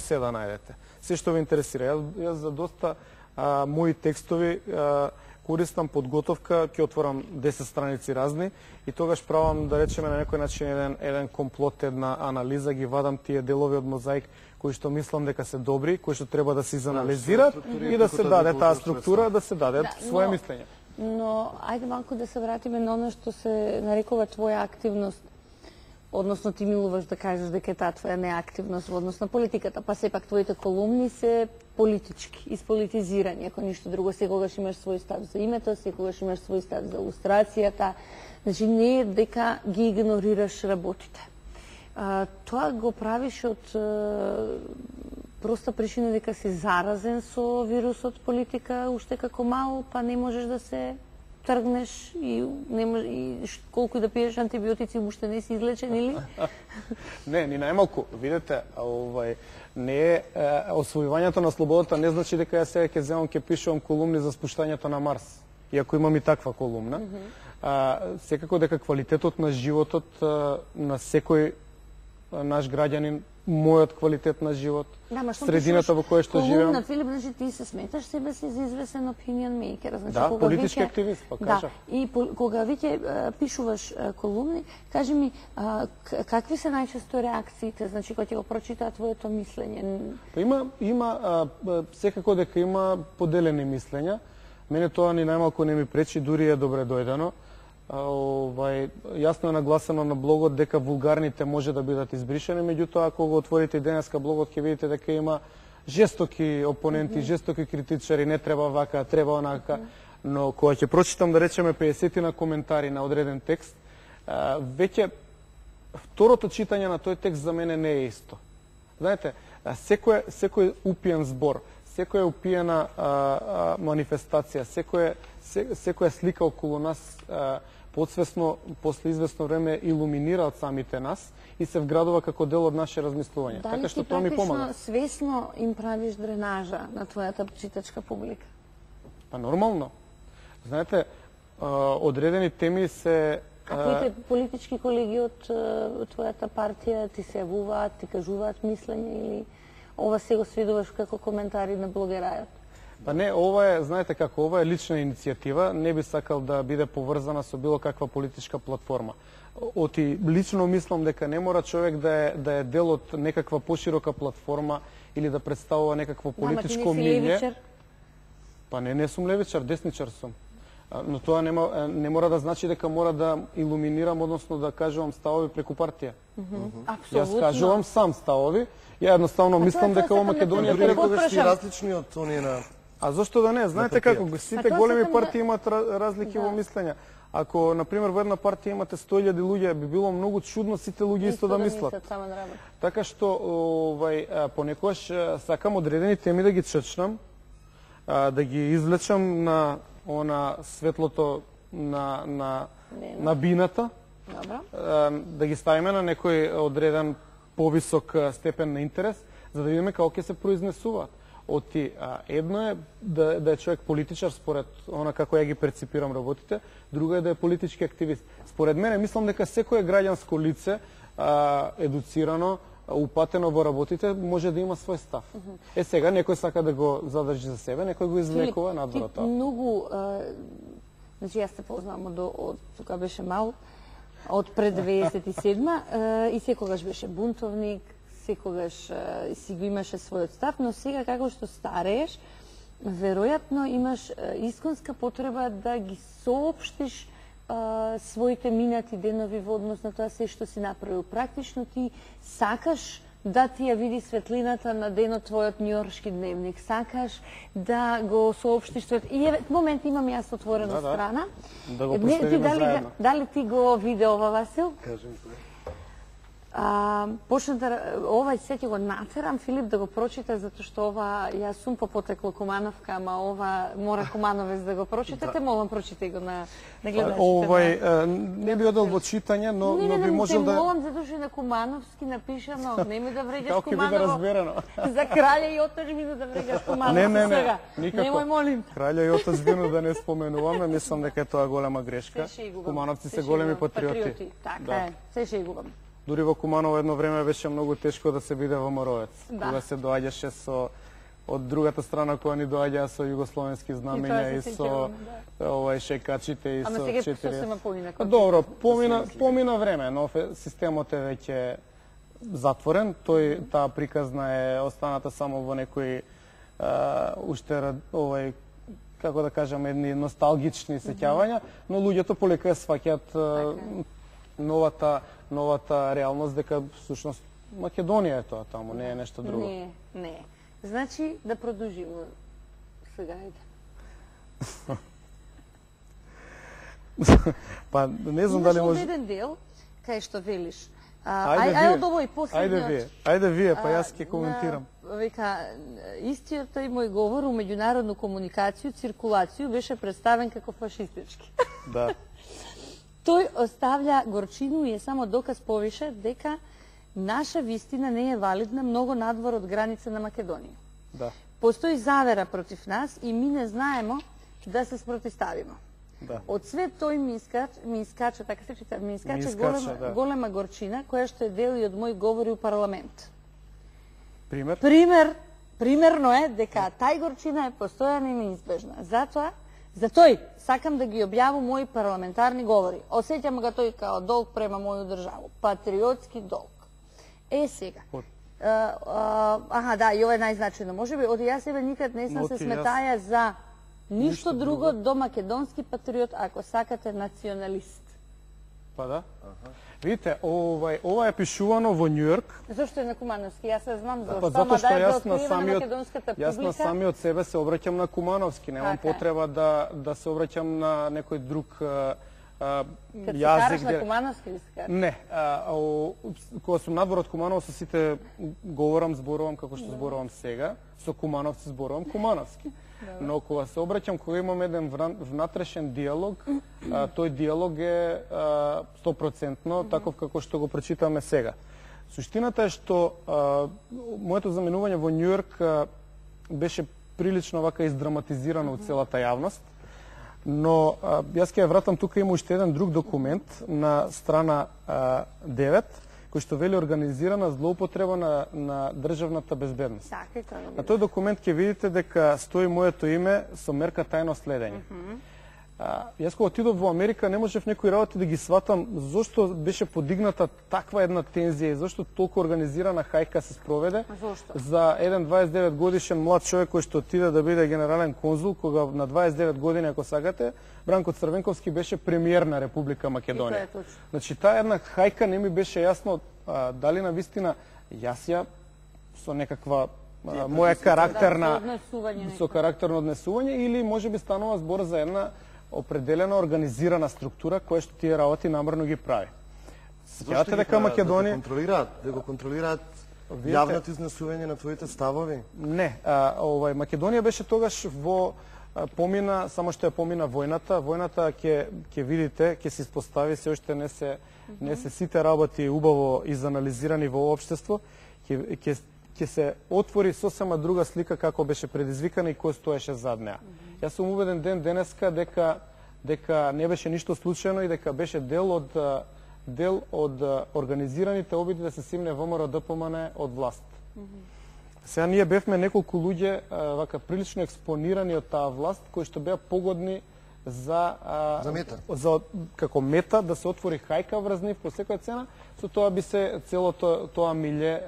се да најдете. Се што ве интересира. Јас за доста мои текстови користам подготовка, ќе отворам 10 страници разни и тогаш правам, да речеме, на некој начин еден комплот, една анализа, ги вадам тие делови од мозаик кои што мислам дека се добри, кои што треба да се изанализираат и да се даде таа структура, да се даде свое мислење. Но ајде малку да се вратиме на оно што се нарекува твоја активност. Односно ти милуваш да кажеш дека таа твоја неактивност во однос на политиката, па сепак твоите колумни се политички, исполитизирани, ако ништо друго, секогаш имаш свој став за името, секогаш имаш свој став за илустрацијата. Значи не е дека ги игнорираш работите. Тоа го правиш од проста причина дека си заразен со вирусот политика уште како мал, па не можеш да се тргнеш и колку и да пиеш антибиотици уште не си излечен или? Не, ни најмалку. Видете, не е освојувањето на слободата не значи дека ја сега ќе земам ќе пишувам колумни за спуштањето на Марс. Иако имам и таква колумна. Секако дека квалитетот на животот на секој наш граѓанин, мојот квалитет на живот, средината во која што живеам. Колумна, Филип, значи ти се сметаш себе си за известен opinion maker. Значи, да, политички активист, па кажа. Да, и кога веќе пишуваш колумни, кажи ми, какви се најчесто реакциите, значи, кога ќе го прочитаат твоето мислење? Има секако дека има поделени мислења. Мене тоа ни најмалку не ми пречи, дури е добре дојдено. Јасно е нагласено на блогот дека вулгарните може да бидат избришени, меѓутоа ако го отворите денеска блогот ќе видите дека има жестоки опоненти, жестоки критичари, не треба вака, треба онака, но кога ќе прочитам да речеме 50 на коментари на одреден текст, веќе второто читање на тој текст за мене не е исто. Знаете, секој упиен збор, секоја упиена манифестација, секоја слика околу нас подсвесно, после известно време, илуминираат самите нас и се вградува како дел од наше размислување. Така што тоа ми помага. Дали ти свесно им правиш дренажа на твојата читачка публика? Па нормално. Знаете, одредени теми се... А твоите политички колеги од твојата партија ти се јавуваат, ти кажуваат мислење или ова се го сведуваш како коментари на блогерајот? Па не, ова е, знаете како, ова е лична иницијатива, не би сакал да биде поврзана со било каква политичка платформа. Оти лично мислам дека не мора човек да е дел од некаква поширока платформа или да представува некакво политичко мнење. Па не сум левичар, десничар сум. Но тоа не мора да значи дека мора да илуминирам, односно да кажувам ставови преку партија. Јас кажувам сам ставови, ја едноставно мислам дека во Македонија треба да се различни од оние на... А зошто да не? Знаете како, сите големи партии имаат разлики во мислења. Ако, например, во една партија имате 100.000 луѓе, би било многу чудно сите луѓе исто да мислат. Така што, понекогаш сакам одредени теми да ги чечнам, да ги извлечам на светлото на бината, да ги ставиме на некој одреден повисок степен на интерес, за да видиме како ќе се произнесуваат. Едно е да е човек политичар според она како ја ги перципирам работите, друго е да е политички активист. Според мене, мислам дека секое граѓанско лице, едуцирано, упатено во работите, може да има свој став. Сега, некој сака да го задржи за себе, некој го извлекува надвор од тоа. Многу, значи јас те познавам од кога беше мал, од пред 97-ма, и секогаш беше бунтовник, секогаш си го имаше својот став, но сега како што старееш, веројатно имаш исконска потреба да ги соопштиш своите минати денови во однос на тоа се што си направил. Практично ти сакаш да ти ја види светлината на денот твојот њујоршки дневник. Сакаш да го соопштиш твојот... И в момент имам јас отворена страна. Да го проследиме заедно. Дали ти го виде ова, Васил? Кажем се. Ова се ќе го натерам Филип да го прочита, затоа што ова, јас сум по потекло Кумановка, ама ова мора Кумановец да го прочитате, молам прочитај го на гледачите. Не би одел во читање, но би можел да... Не, молам, затоа што на Кумановски напишано, неми да вреѓаш Како ќе биде разберено? За краља и отажбина да вреѓаш Кумановски сега. Никако. Немој, молим. Краља и отажбина да не споменуваме, мислам дека е тоа голема грешка. Кумановци се големи патриоти. Така е, се шегувам. Дури во Куманово едно време беше многу тешко да се биде ВМРО-ец. Кога се доаѓаше со од другата страна која ни доаѓа со југословенски знамења и со шекачите и со 4. Ама сега сосема поинако. Добро, помина време, но системот е веќе затворен. Таа приказна е останата само во некои уште како да кажам, едни носталгични сеќавања, но луѓето полека сваќаат новата реалност дека всушност Македонија е тоа таму, не е нешто друго. Не. Значи да продолжиме. Сега иде. Па не знам дали може. Имаш еден дел кај што велиш. Ајде од овој последниот. Ајде вие, па јас ќе коментирам. Века, истиот тој мој говор у меѓународну комуникацију, циркулацију беше представен како фашистички. Да. Тој оставља горчину и е само доказ повише дека наша вистина не е валидна многу надвор од граница на Македонија. Да. Постои завера против нас и ми не знаемо да се спротивставиме. Да. Од свет тој ми искача, така се чита, ми искача голема горчина, која што е дел и од мој говори у парламент. Примерно е дека тај горчина е постојана и неизбежна. За тој сакам да ги објавам мои парламентарни говори. Осеќам ga тој као долг према моју државу. Патриотски долг. Сега. Да, и ова е најзначајно. Можеби, јас себе никад не сум се сметаја за ништо друго до македонски патриот, ако сакате националист. Па да. Видите, ова е пишувано во Њујорк. Зошто е на Кумановски? Јас се знам зошто. Па затоа што јас на самиот себе се обраќам на Кумановски. Немам потреба да се обраќам на некој друг јазик. Кад се караш на Кумановски ли се караш? Не. Кога сум надвор од Куманово, со сите зборувам како што зборувам сега. Со кумановци зборувам кумановски. Но кога се обраќам, кога имам еден внатрешен диалог, тој диалог е 100% таков како што го прочитаме сега. Суштината е што моето заменување во Њујорк беше прилично вака издраматизирано од целата јавност, но јас ќе ја вратам, тука има уште еден друг документ на страна 9, кој што вели организирана злоупотреба на државната безбедност. На тој документ ќе видите дека стои моето име со мерка тајно следење. Јас кога отидов во Америка не можев некои работи да ги сватам зошто беше подигната таква една тензија и зошто толку организирана хајка се спроведе за еден 29 годишен млад човек кој што отиде да биде генерален конзул, кога на 29 години, ако сакате, Бранко Црвенковски беше премиер на Република Македонија. Значи, таа една хајка не ми беше јасно дали на вистина јас ја со некаква моја карактерно однесување или можеби станува збор за една определена организирана структура која што тие работи намерно ги прави. Сеќавате дека Македонија да го контролираат јавното изнесување на твоите ставови? Не, Македонија беше тогаш помина, само што ја помина војната. Војната ќе видите, ќе се испостави, се уште не се сите работи убаво изанализирани во општество, ќе се отвори сосема друга слика како беше предизвикана и кој стоеше зад неа. Јас сум убеден денеска дека не беше ништо случајно и дека беше дел од организираните обиди да се симне ВМРО ДПМН од власт. Сега ние бевме неколку луѓе вака прилично експонирани од таа власт кои што беа погодни за мета. Како мета да се отвори хајка врз нив по секоја цена, со тоа би се целото тоа милје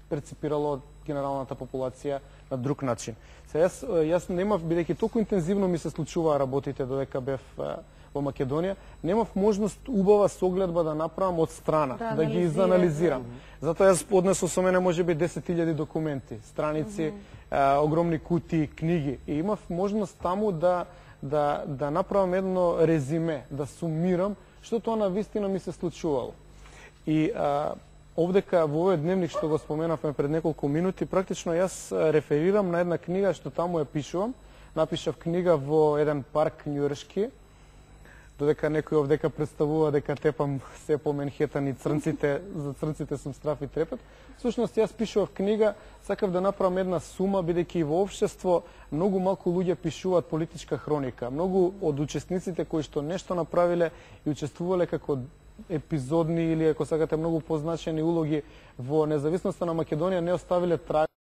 преципирало од генералната популација на друг начин. Јас немав, бидејќи толку интензивно ми се случуваа работите додека бев во Македонија, немав можност убава согледба да направам од страна, да ги изанализирам. Затоа јас поднесов со мене можеби 10.000 документи, страници, огромни кутии, книги. И имав можност таму да направам едно резиме, да сумирам што тоа на вистина ми се случувало. И овдека во овој дневник што го споменавме пред неколку минути, практично јас реферирам на една книга што таму ја пишувам. Напишав книга во еден парк њујоршки, додека некој овдека представува дека тепам се по Менхетан и црнците, за црнците сум страф и трепет. Всушност јас пишував книга, сакав да направам една сума, бидејќи и во општество многу малку луѓе пишуваат политичка хроника. Многу од учесниците кои што нешто направиле и учествувале како епизодни или, ако сакате, многу позначени улоги во независноста на Македонија не оставиле траг